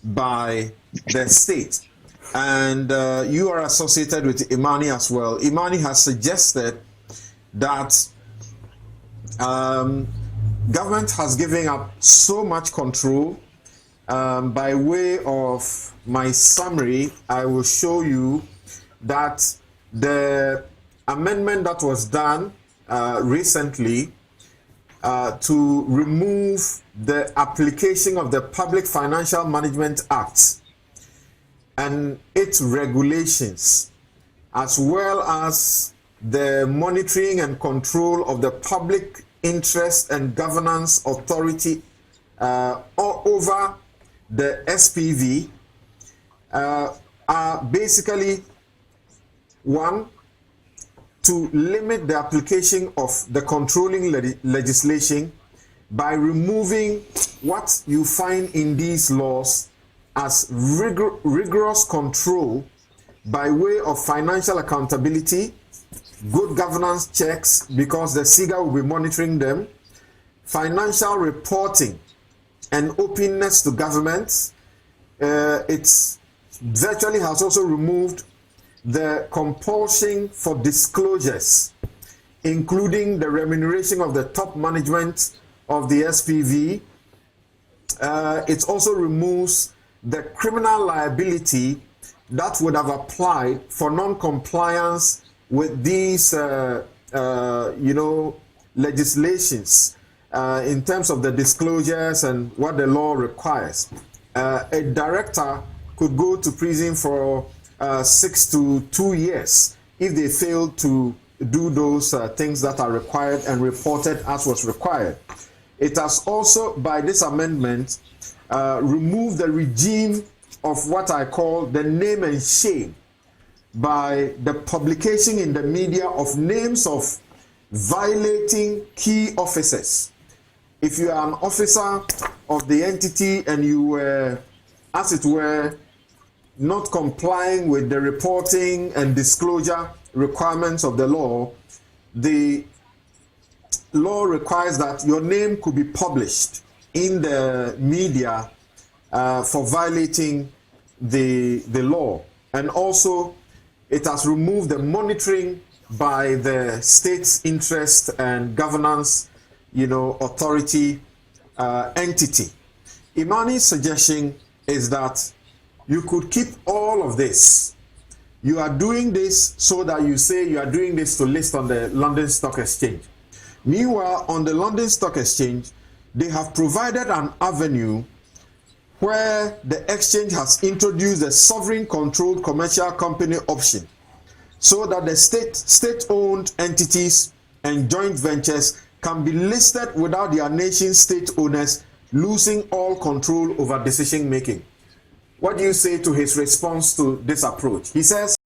by the state. And you are associated with Imani as well. Imani has suggested that government has given up so much control. By way of my summary, I will show you that the amendment that was done recently to remove the application of the Public Financial Management Act and its regulations, as well as the monitoring and control of the Public Interest and Governance Authority over the SPV, are basically, one, to limit the application of the controlling legislation by removing what you find in these laws as rigorous control by way of financial accountability, good governance checks, because the SIGA will be monitoring them, financial reporting and openness to government. It virtually has also removed the compulsion for disclosures, including the remuneration of the top management of the SPV. It also removes the criminal liability that would have applied for non-compliance with these, legislations in terms of the disclosures and what the law requires. A director could go to prison for 6 to 2 years if they fail to do those things that are required and reported as was required. It has also, by this amendment, removed the regime of what I call the name and shame by the publication in the media of names of violating key officers. If you are an officer of the entity and you were, as it were, not complying with the reporting and disclosure requirements of the law, the law requires that your name could be published in the media for violating the law. And also, it has removed the monitoring by the state's interest and governance, authority entity. Imani's suggestion is that you could keep all of this. You are doing this so that you say you are doing this to list on the London Stock Exchange. Meanwhile, on the London Stock Exchange, they have provided an avenue where the exchange has introduced a sovereign-controlled commercial company option so that the state-owned entities and joint ventures can be listed without their nation state owners losing all control over decision-making. What do you say to his response to this approach? He says,